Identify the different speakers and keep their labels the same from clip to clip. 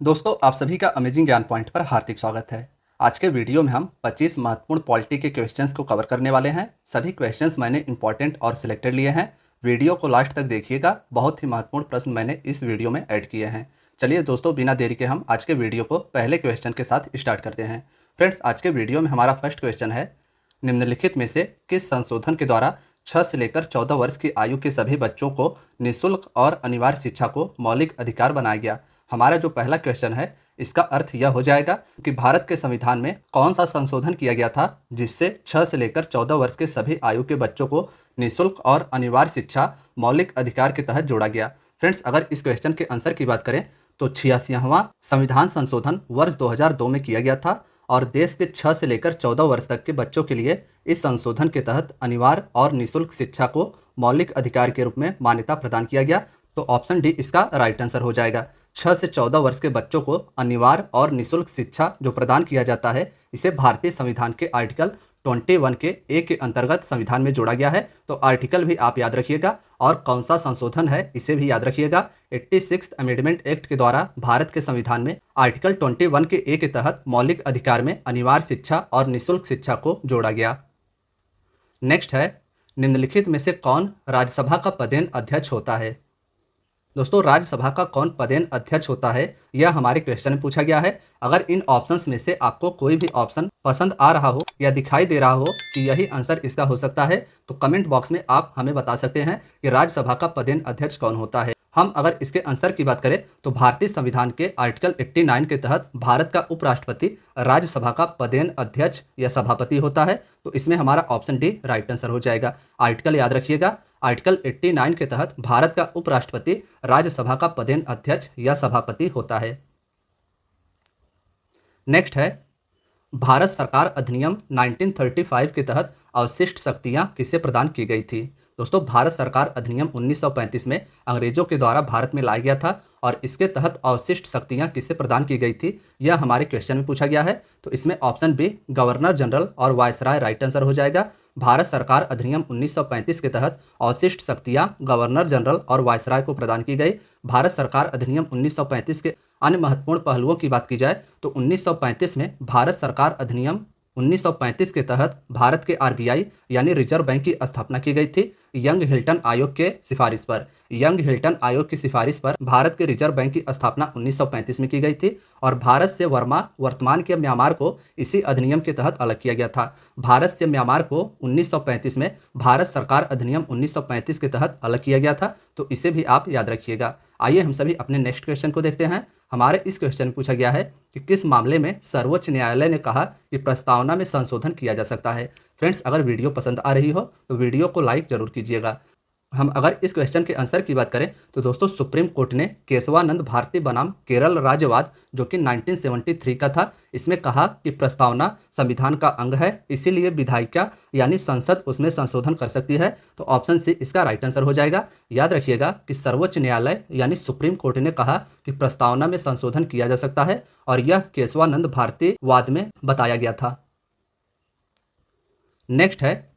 Speaker 1: दोस्तों आप सभी का अमेजिंग ज्ञान पॉइंट पर हार्दिक स्वागत है। आज के वीडियो में हम 25 महत्वपूर्ण पॉलिटी के क्वेश्चंस को कवर करने वाले हैं। सभी क्वेश्चंस मैंने इंपॉर्टेंट और सिलेक्टेड लिए हैं। वीडियो को लास्ट तक देखिएगा, बहुत ही महत्वपूर्ण प्रश्न मैंने इस वीडियो में ऐड किए हैं। चलिए दोस्तों, बिना देरी के हम आज के वीडियो को पहले क्वेश्चन के साथ स्टार्ट करते हैं। फ्रेंड्स, आज के वीडियो में हमारा फर्स्ट क्वेश्चन है, निम्नलिखित में से किस संशोधन के द्वारा 6 से लेकर 14 वर्ष की आयु के सभी बच्चों को निःशुल्क और अनिवार्य शिक्षा को मौलिक अधिकार बनाया गया। हमारा जो पहला क्वेश्चन है, इसका अर्थ यह हो जाएगा कि भारत के संविधान में कौन सा संशोधन किया गया था जिससे 6 से लेकर 14 वर्ष के सभी आयु के बच्चों को निःशुल्क और अनिवार्य शिक्षा मौलिक अधिकार के तहत जोड़ा गया। फ्रेंड्स, अगर इस क्वेश्चन के आंसर की बात करें तो 86वां संविधान संशोधन वर्ष 2002 में किया गया था और देश के 6 से लेकर 14 वर्ष तक के बच्चों के लिए इस संशोधन के तहत अनिवार्य और निःशुल्क शिक्षा को मौलिक अधिकार के रूप में मान्यता प्रदान किया गया। तो ऑप्शन डी इसका राइट आंसर हो जाएगा। 6 से 14 वर्ष के बच्चों को अनिवार्य और निःशुल्क शिक्षा जो प्रदान किया जाता है, इसे भारतीय संविधान के आर्टिकल 21 के ए के अंतर्गत संविधान में जोड़ा गया है। तो आर्टिकल भी आप याद रखिएगा और कौन सा संशोधन है इसे भी याद रखिएगा। 86 अमेंडमेंट एक्ट के द्वारा भारत के संविधान में आर्टिकल 21 के ए के तहत मौलिक अधिकार में अनिवार्य शिक्षा और निःशुल्क शिक्षा को जोड़ा गया। नेक्स्ट है, निम्नलिखित में से कौन राज्यसभा का पदेन अध्यक्ष होता है। दोस्तों, राज्यसभा का कौन पदेन अध्यक्ष होता है, यह हमारे क्वेश्चन में पूछा गया है। अगर इन ऑप्शंस में से आपको कोई भी ऑप्शन पसंद आ रहा हो या दिखाई दे रहा हो कि यही आंसर इसका हो सकता है, तो कमेंट बॉक्स में आप हमें बता सकते हैं कि राज्यसभा का पदेन अध्यक्ष कौन होता है। हम अगर इसके आंसर की बात करें तो भारतीय संविधान के आर्टिकल 89 के तहत भारत का उपराष्ट्रपति राज्यसभा का पदेन अध्यक्ष या सभापति होता है। तो इसमें हमारा ऑप्शन डी राइट आंसर हो जाएगा। आर्टिकल याद रखिएगा, आर्टिकल 89 के तहत भारत का उपराष्ट्रपति राज्यसभा का पदेन अध्यक्ष या सभापति होता है। नेक्स्ट है, भारत सरकार अधिनियम 1935 के तहत अवशिष्ट शक्तियां किसे प्रदान की गई थी। दोस्तों, भारत सरकार अधिनियम 1935 में अंग्रेजों के द्वारा भारत में लाया गया था और इसके तहत अवशिष्ट शक्तियां किसे प्रदान की गई थी, यह हमारे क्वेश्चन में पूछा गया है। तो इसमें ऑप्शन बी गवर्नर जनरल और वायसराय राइट आंसर हो जाएगा। भारत सरकार अधिनियम 1935 के तहत अवशिष्ट शक्तियां गवर्नर जनरल और वायसराय को प्रदान की गई। भारत सरकार अधिनियम 1935 के अन्य महत्वपूर्ण पहलुओं की बात की जाए तो 1935 में भारत सरकार अधिनियम 1935 के तहत भारत के आरबीआई यानी रिजर्व बैंक की स्थापना की गई थी यंग हिल्टन आयोग के सिफारिश पर। यंग हिल्टन आयोग की सिफारिश पर भारत के रिजर्व बैंक की स्थापना 1935 में की गई थी और भारत से वर्तमान के म्यांमार को इसी अधिनियम के तहत अलग किया गया था। भारत से म्यांमार को 1935 में भारत सरकार अधिनियम 1935 के तहत अलग किया गया था। तो इसे भी आप याद रखिएगा। आइए हम सभी अपने नेक्स्ट क्वेश्चन को देखते हैं। हमारे इस क्वेश्चन में पूछा गया है कि किस मामले में सर्वोच्च न्यायालय ने कहा कि प्रस्तावना में संशोधन किया जा सकता है। फ्रेंड्स, अगर वीडियो पसंद आ रही हो तो वीडियो को लाइक जरूर कीजिएगा। हम अगर इस क्वेश्चन के आंसर की बात करें तो दोस्तों, सुप्रीम कोर्ट ने केशवानंद भारती बनाम केरल राज्यवाद जो कि 1973 का था, इसमें कहा कि प्रस्तावना संविधान का अंग है, इसीलिए विधायिका यानी संसद उसमें संशोधन कर सकती है। तो ऑप्शन सी इसका राइट आंसर हो जाएगा। याद रखिएगा कि सर्वोच्च न्यायालय यानी सुप्रीम कोर्ट ने कहा कि प्रस्तावना में संशोधन किया जा सकता है और यह केशवानंद भारती वाद में बताया गया था। नेक्स्ट है,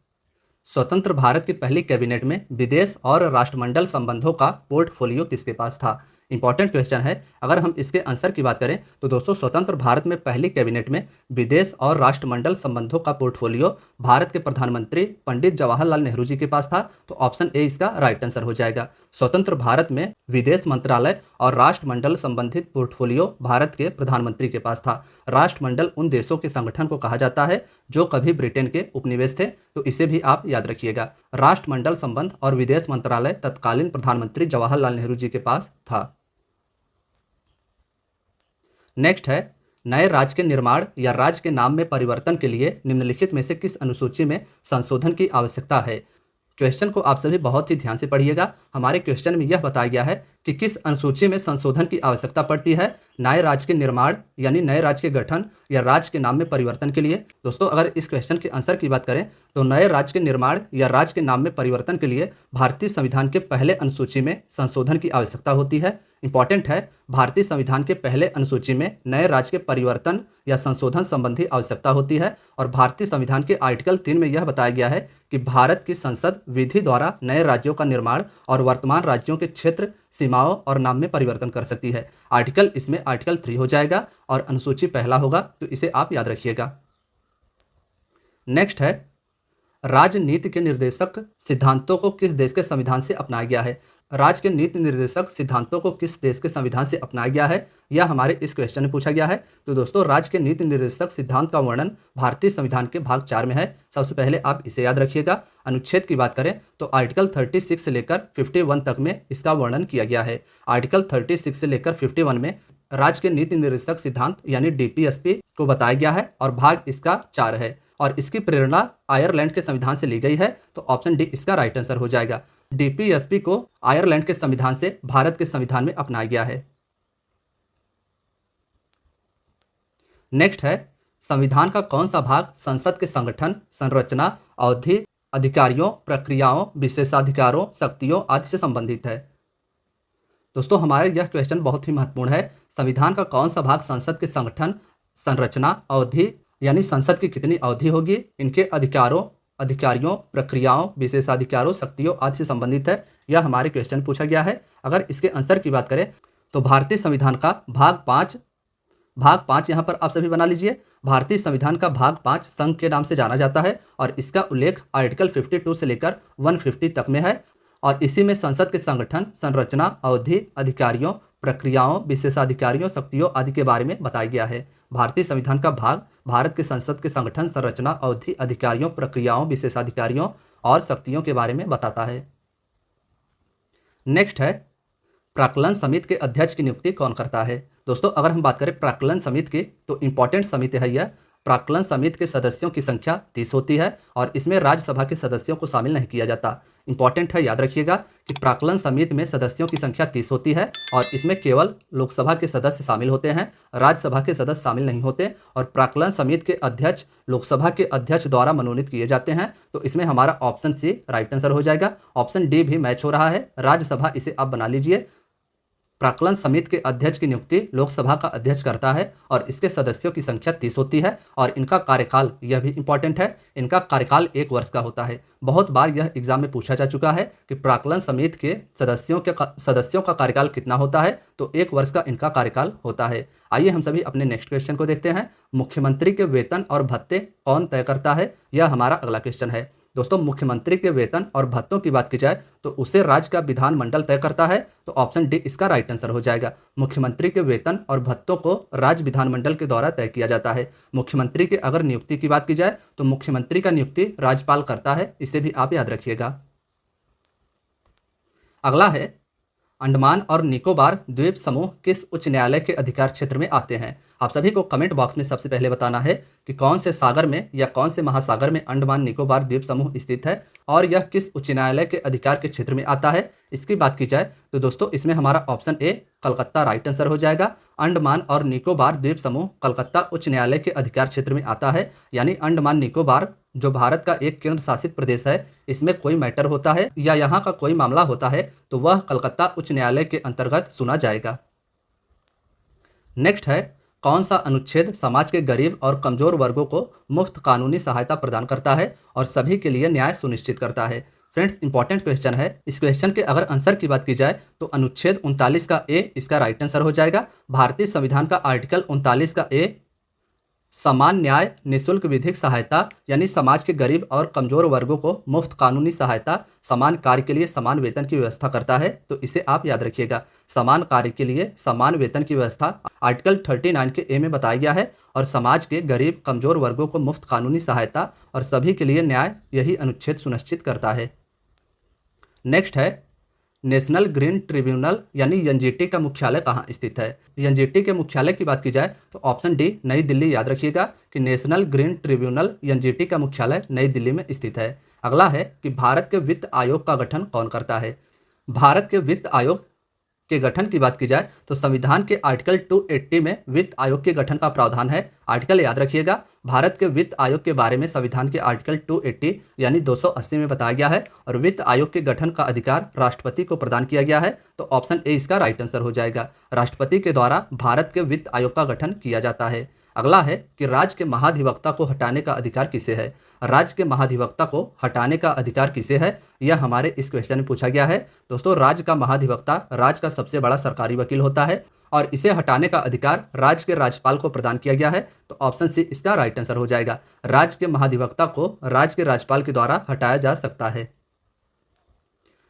Speaker 1: स्वतंत्र भारत की पहली कैबिनेट में विदेश और राष्ट्रमंडल संबंधों का पोर्टफोलियो किसके पास था। इंपॉर्टेंट क्वेश्चन है। अगर हम इसके आंसर की बात करें तो दोस्तों, स्वतंत्र भारत में पहली कैबिनेट में विदेश और राष्ट्रमंडल संबंधों का पोर्टफोलियो भारत के प्रधानमंत्री पंडित जवाहरलाल नेहरू जी के पास था। तो ऑप्शन ए इसका राइट आंसर हो जाएगा। स्वतंत्र भारत में विदेश मंत्रालय और राष्ट्रमंडल संबंधित पोर्टफोलियो भारत के प्रधानमंत्री के पास था। राष्ट्रमंडल उन देशों के संगठन को कहा जाता है जो कभी ब्रिटेन के उपनिवेश थे। तो इसे भी आप याद रखिएगा। राष्ट्रमंडल संबंध और विदेश मंत्रालय तत्कालीन प्रधानमंत्री जवाहरलाल नेहरू जी के पास था। नेक्स्ट है, नए राज्य के निर्माण या राज्य के नाम में परिवर्तन के लिए निम्नलिखित में से किस अनुसूची में संशोधन की आवश्यकता है। क्वेश्चन को आप सभी बहुत ही ध्यान से पढ़िएगा। हमारे क्वेश्चन में यह बताया गया है कि किस अनुसूची में संशोधन की आवश्यकता पड़ती है नए राज्य के निर्माण यानी नए राज्य के गठन या राज्य के नाम में परिवर्तन के लिए। दोस्तों, अगर इस क्वेश्चन के आंसर की बात करें तो नए राज्य के निर्माण या राज्य के नाम में परिवर्तन के लिए भारतीय संविधान के पहले अनुसूची में संशोधन की आवश्यकता होती है। इंपॉर्टेंट है, भारतीय संविधान के पहले अनुसूची में नए राज्य के परिवर्तन या संशोधन संबंधी आवश्यकता होती है और भारतीय संविधान के आर्टिकल 3 में यह बताया गया है कि भारत की संसद विधि द्वारा नए राज्यों का निर्माण और वर्तमान राज्यों के क्षेत्र सीमाओं और नाम में परिवर्तन कर सकती है। आर्टिकल इसमें आर्टिकल 3 हो जाएगा और अनुसूची पहला होगा, तो इसे आप याद रखिएगा। नेक्स्ट है, राजनीति के निर्देशक सिद्धांतों को किस देश के संविधान से अपनाया गया है। राज्य के नीति निर्देशक सिद्धांतों को किस देश के संविधान से अपनाया गया है, यह हमारे इस क्वेश्चन में पूछा गया है। तो दोस्तों, राज्य के नीति निर्देशक सिद्धांत का वर्णन भारतीय संविधान के भाग 4 में है। सबसे पहले आप इसे याद रखिएगा। अनुच्छेद की बात करें तो आर्टिकल 36 से लेकर 51 तक में इसका वर्णन किया गया है। आर्टिकल 36 से लेकर 51 में राज्य के नीति निर्देशक सिद्धांत यानी डीपीएसपी को बताया गया है और भाग इसका 4 है और इसकी प्रेरणा आयरलैंड के संविधान से ली गई है। तो ऑप्शन डी इसका राइट आंसर हो जाएगा। डीपीएसपी को आयरलैंड के संविधान से भारत के संविधान में अपनाया गया है। नेक्स्ट है, संविधान का कौन सा भाग संसद के संगठन, संरचना, अवधि, अधिकारियों, प्रक्रियाओं, विशेषाधिकारों, शक्तियों आदि से संबंधित है। दोस्तों, हमारे यह क्वेश्चन बहुत ही महत्वपूर्ण है। संविधान का कौन सा भाग संसद के संगठन, संरचना, अवधि यानी संसद की कितनी अवधि होगी, इनके अधिकारों, अधिकारियों, प्रक्रियाओं, विशेषाधिकारों, शक्तियों आदि से संबंधित है, यह हमारे क्वेश्चन पूछा गया है। अगर इसके आंसर की बात करें तो भारतीय संविधान का भाग 5 यहाँ पर आप सभी बना लीजिए। भारतीय संविधान का भाग 5 संघ के नाम से जाना जाता है और इसका उल्लेख आर्टिकल 52 से लेकर 150 तक में है और इसी में संसद के संगठन, संरचना, अवधि, अधिकारियों, प्रक्रियाओं, विशेषाधिकारियों, शक्तियों आदि के बारे में बताया गया है। भारतीय संविधान का भाग भारत के संसद के संगठन, संरचना, अवधि, अधिकारियों, प्रक्रियाओं, विशेषाधिकारियों और शक्तियों के बारे में बताता है। नेक्स्ट है, प्राक्कलन समिति के अध्यक्ष की नियुक्ति कौन करता है। दोस्तों, अगर हम बात करें प्राक्कलन समिति की तो इंपॉर्टेंट समिति है यह। प्राक्कलन समिति के सदस्यों की संख्या 30 होती है और इसमें राज्यसभा के सदस्यों को शामिल नहीं किया जाता। इंपॉर्टेंट है, याद रखिएगा कि प्राक्कलन समिति में सदस्यों की संख्या 30 होती है और इसमें केवल लोकसभा के सदस्य शामिल होते हैं, राज्यसभा के सदस्य शामिल नहीं होते और प्राक्कलन समिति के अध्यक्ष लोकसभा के अध्यक्ष द्वारा मनोनीत किए जाते हैं। तो इसमें हमारा ऑप्शन सी राइट आंसर हो जाएगा। ऑप्शन डी भी मैच हो रहा है, राज्यसभा इसे आप बना लीजिए। प्राक्कलन समिति के अध्यक्ष की नियुक्ति लोकसभा का अध्यक्ष करता है और इसके सदस्यों की संख्या 30 होती है और इनका कार्यकाल, यह भी इंपॉर्टेंट है, इनका कार्यकाल 1 वर्ष का होता है। बहुत बार यह एग्जाम में पूछा जा चुका है कि प्राक्कलन समिति के सदस्यों का कार्यकाल कितना होता है, तो 1 वर्ष का इनका कार्यकाल होता है। आइए हम सभी अपने नेक्स्ट क्वेश्चन को देखते हैं। मुख्यमंत्री के वेतन और भत्ते कौन तय करता है, यह हमारा अगला क्वेश्चन है। दोस्तों, मुख्यमंत्री के वेतन और भत्तों की बात की जाए तो उसे राज्य का विधानमंडल तय करता है। तो ऑप्शन डी इसका राइट आंसर हो जाएगा। मुख्यमंत्री के वेतन और भत्तों को राज्य विधानमंडल के द्वारा तय किया जाता है। मुख्यमंत्री के अगर नियुक्ति की बात की जाए तो मुख्यमंत्री का नियुक्ति राज्यपाल करता है, इसे भी आप याद रखिएगा। अगला है, अंडमान और निकोबार द्वीप समूह किस उच्च न्यायालय के अधिकार क्षेत्र में आते हैं। आप सभी को कमेंट बॉक्स में सबसे पहले बताना है कि कौन से सागर में या कौन से महासागर में अंडमान निकोबार द्वीप समूह स्थित है और यह किस उच्च न्यायालय के अधिकार के क्षेत्र में आता है। इसकी बात की जाए तो दोस्तों, इसमें हमारा option A Calcutta right answer हो जाएगा। अंडमान और निकोबार द्वीप समूह कलकत्ता उच्च न्यायालय के अधिकार क्षेत्र में आता है, यानी अंडमान निकोबार जो भारत का एक केंद्र शासित प्रदेश है, इसमें कोई मैटर होता है या यहाँ का कोई मामला होता है तो वह कलकत्ता उच्च न्यायालय के अंतर्गत सुना जाएगा। नेक्स्ट है, कौन सा अनुच्छेद समाज के गरीब और कमजोर वर्गों को मुफ्त कानूनी सहायता प्रदान करता है और सभी के लिए न्याय सुनिश्चित करता है। फ्रेंड्स, इंपॉर्टेंट क्वेश्चन है। इस क्वेश्चन के अगर आंसर की बात की जाए तो अनुच्छेद 39 का ए इसका राइट आंसर हो जाएगा। भारतीय संविधान का आर्टिकल 39 का ए समान न्याय, निःशुल्क विधिक सहायता यानी समाज के गरीब और कमजोर वर्गों को मुफ्त कानूनी सहायता, समान कार्य के लिए समान वेतन की व्यवस्था करता है। तो इसे आप याद रखिएगा। समान कार्य के लिए समान वेतन की व्यवस्था आर्टिकल 39 के ए में बताया गया है और समाज के गरीब कमजोर वर्गों को मुफ्त कानूनी सहायता और सभी के लिए न्याय, यही अनुच्छेद सुनिश्चित करता है। नेक्स्ट है, नेशनल ग्रीन ट्रिब्यूनल यानी एनजीटी का मुख्यालय कहाँ स्थित है। एनजीटी के मुख्यालय की बात की जाए तो ऑप्शन डी नई दिल्ली याद रखिएगा कि नेशनल ग्रीन ट्रिब्यूनल एनजीटी का मुख्यालय नई दिल्ली में स्थित है। अगला है कि भारत के वित्त आयोग का गठन कौन करता है। भारत के वित्त आयोग के गठन की बात की जाए तो संविधान के आर्टिकल 280 में वित्त आयोग के गठन का प्रावधान है। आर्टिकल याद रखिएगा। भारत के वित्त आयोग के बारे में संविधान के आर्टिकल 280 यानी 280 में बताया गया है और वित्त आयोग के गठन का अधिकार राष्ट्रपति को प्रदान किया गया है। तो ऑप्शन ए इसका राइट आंसर हो जाएगा। राष्ट्रपति के द्वारा भारत के वित्त आयोग का गठन किया जाता है। अगला है कि राज्य के महाधिवक्ता को हटाने का अधिकार किसे है। राज्य के महाधिवक्ता को हटाने का अधिकार किसे है, यह हमारे इस क्वेश्चन में पूछा गया है। दोस्तों, राज्य का महाधिवक्ता राज्य का सबसे बड़ा सरकारी वकील होता है और इसे हटाने का अधिकार राज्य के राज्यपाल को प्रदान किया गया है। तो ऑप्शन सी इसका राइट आंसर हो जाएगा। राज्य के महाधिवक्ता को राज्य के राज्यपाल के द्वारा हटाया जा सकता है।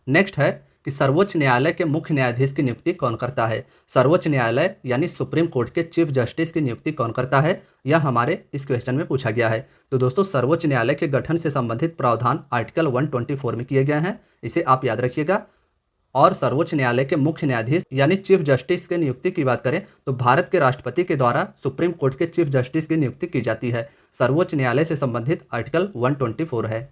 Speaker 1: नेक्स्ट है कि सर्वोच्च न्यायालय के मुख्य न्यायाधीश की नियुक्ति कौन करता है। सर्वोच्च न्यायालय यानी सुप्रीम कोर्ट के चीफ जस्टिस की नियुक्ति कौन करता है, यह हमारे इस क्वेश्चन में पूछा गया है। तो दोस्तों, सर्वोच्च न्यायालय के गठन से संबंधित प्रावधान आर्टिकल 124 में किए गए हैं, इसे आप याद रखिएगा। और सर्वोच्च न्यायालय के मुख्य न्यायाधीश यानी चीफ जस्टिस की नियुक्ति की बात करें तो भारत के राष्ट्रपति के द्वारा सुप्रीम कोर्ट के चीफ जस्टिस की नियुक्ति की जाती है। सर्वोच्च न्यायालय से संबंधित आर्टिकल 124 है।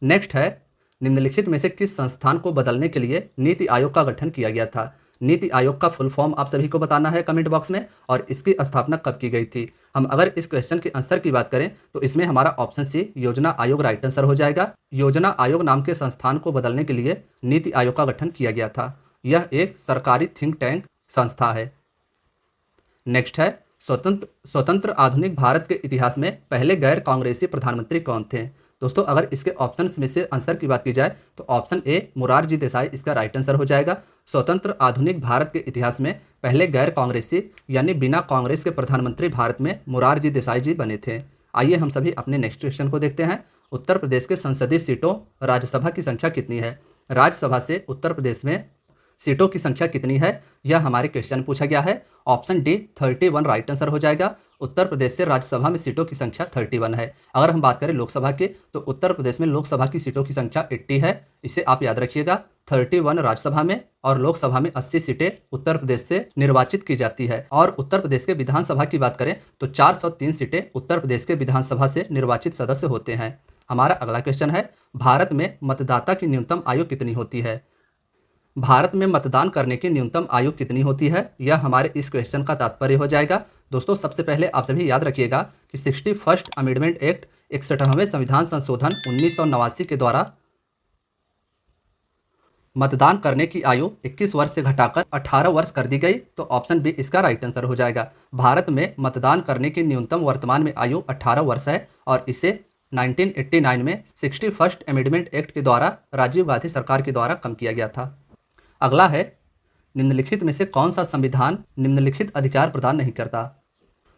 Speaker 1: नेक्स्ट है, निम्नलिखित में से किस संस्थान को बदलने के लिए नीति आयोग का गठन किया गया था। नीति आयोग का फुल फॉर्म आप सभी को बताना है कमेंट बॉक्स में, और इसकी स्थापना कब की गई थी। हम अगर इस क्वेश्चन के आंसर की बात करें तो इसमें हमारा ऑप्शन सी योजना आयोग राइट आंसर हो जाएगा। योजना आयोग नाम के संस्थान को बदलने के लिए नीति आयोग का गठन किया गया था। यह एक सरकारी थिंक टैंक संस्था है। नेक्स्ट है, स्वतंत्र आधुनिक भारत के इतिहास में पहले गैर कांग्रेसी प्रधानमंत्री कौन थे। दोस्तों, अगर इसके ऑप्शंस में से आंसर की बात की जाए तो ऑप्शन ए मोरारजी देसाई इसका राइट आंसर हो जाएगा। स्वतंत्र आधुनिक भारत के इतिहास में पहले गैर कांग्रेसी यानी बिना कांग्रेस के प्रधानमंत्री भारत में मोरारजी देसाई जी बने थे। आइए हम सभी अपने नेक्स्ट क्वेश्चन को देखते हैं। उत्तर प्रदेश के संसदीय सीटों राज्यसभा की संख्या कितनी है। राज्यसभा से उत्तर प्रदेश में सीटों की संख्या कितनी है, यह हमारे क्वेश्चन पूछा गया है। ऑप्शन डी 31 राइट आंसर हो जाएगा। उत्तर प्रदेश से राज्यसभा में सीटों की संख्या 31 है। अगर हम बात करें लोकसभा की तो उत्तर प्रदेश में लोकसभा की सीटों की संख्या 80 है। इसे आप याद रखिएगा। 31 राज्यसभा में और लोकसभा में 80 सीटें उत्तर प्रदेश से निर्वाचित की जाती है। और उत्तर प्रदेश के विधानसभा की बात करें तो 403 सीटें उत्तर प्रदेश के विधानसभा से निर्वाचित सदस्य होते हैं। हमारा अगला क्वेश्चन है, भारत में मतदाता की न्यूनतम आयु कितनी होती है। भारत में मतदान करने की न्यूनतम आयु कितनी होती है, यह हमारे इस क्वेश्चन का तात्पर्य हो जाएगा। दोस्तों, सबसे पहले आप सभी याद रखिएगा कि 61st अमेंडमेंट एक्ट 61वें संविधान संशोधन 1989 के द्वारा मतदान करने की आयु 21 वर्ष से घटाकर 18 वर्ष कर दी गई। तो ऑप्शन बी इसका राइट आंसर हो जाएगा। भारत में मतदान करने की न्यूनतम वर्तमान में आयु 18 वर्ष है और इसे 1989 में 61st अमेंडमेंट एक्ट के द्वारा राजीव गांधी सरकार के द्वारा कम किया गया था। अगला है, निम्नलिखित में से कौन सा संविधान निम्नलिखित अधिकार प्रदान नहीं करता।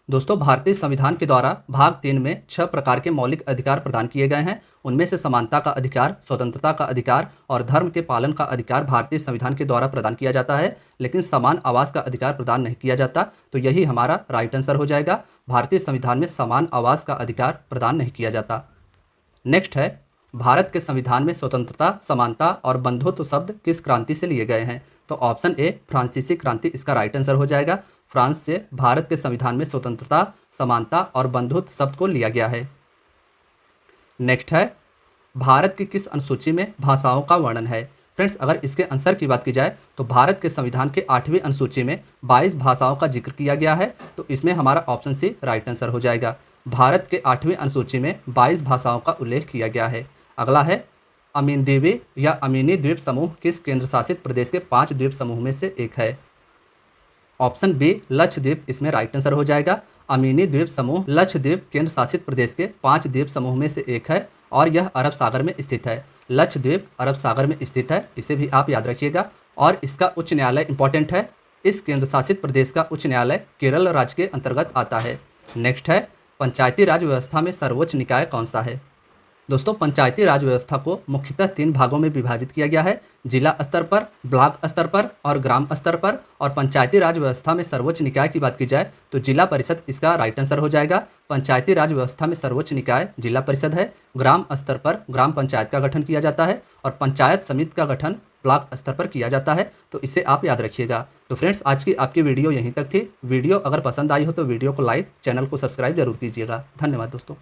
Speaker 1: दोस्तों, भारतीय संविधान के द्वारा भाग 3 में 6 प्रकार के मौलिक अधिकार प्रदान किए गए हैं। उनमें से समानता का अधिकार, स्वतंत्रता का अधिकार और धर्म के पालन का अधिकार भारतीय संविधान के द्वारा प्रदान किया जाता है, लेकिन समान आवास का अधिकार प्रदान नहीं किया जाता। तो यही हमारा राइट आंसर हो जाएगा। भारतीय संविधान में समान आवास का अधिकार प्रदान नहीं किया जाता। नेक्स्ट है, भारत के संविधान में स्वतंत्रता, समानता और बंधुत्व शब्द किस क्रांति से लिए गए हैं। तो ऑप्शन ए फ्रांसीसी क्रांति इसका राइट आंसर हो जाएगा। फ्रांस से भारत के संविधान में स्वतंत्रता, समानता और बंधुत्व शब्द को लिया गया है। नेक्स्ट है, भारत की किस अनुसूची में भाषाओं का वर्णन है। फ्रेंड्स, अगर इसके आंसर की बात की जाए तो भारत के संविधान के 8वीं अनुसूची में 22 भाषाओं का जिक्र किया गया है। तो इसमें हमारा ऑप्शन सी राइट आंसर हो जाएगा। भारत के 8वीं अनुसूची में 22 भाषाओं का उल्लेख किया गया है। अगला है, अमीनदीवी या अमीनी द्वीप समूह किस केंद्र शासित प्रदेश के 5 द्वीप समूह में से एक है। ऑप्शन बी लक्षद्वीप इसमें राइट आंसर हो जाएगा। अमीनी द्वीप समूह लक्षद्वीप केंद्र शासित प्रदेश के 5 द्वीप समूह में से एक है और यह अरब सागर में स्थित है। लक्षद्वीप अरब सागर में स्थित है, इसे भी आप याद रखिएगा। और इसका उच्च न्यायालय इंपॉर्टेंट है। इस केंद्र शासित प्रदेश का उच्च न्यायालय केरल राज्य के अंतर्गत आता है। नेक्स्ट है, पंचायती राज व्यवस्था में सर्वोच्च निकाय कौन सा है। दोस्तों, पंचायती राज व्यवस्था को मुख्यतः 3 भागों में विभाजित किया गया है, जिला स्तर पर, ब्लॉक स्तर पर और ग्राम स्तर पर। और पंचायती राज व्यवस्था में सर्वोच्च निकाय की बात की जाए तो जिला परिषद इसका राइट आंसर हो जाएगा। पंचायती राज व्यवस्था में सर्वोच्च निकाय जिला परिषद है। ग्राम स्तर पर ग्राम पंचायत का गठन किया जाता है और पंचायत समिति का गठन ब्लॉक स्तर पर किया जाता है। तो इसे आप याद रखिएगा। तो फ्रेंड्स, आज की आपकी वीडियो यहीं तक थी। वीडियो अगर पसंद आई हो तो वीडियो को लाइक, चैनल को सब्सक्राइब जरूर कीजिएगा। धन्यवाद दोस्तों।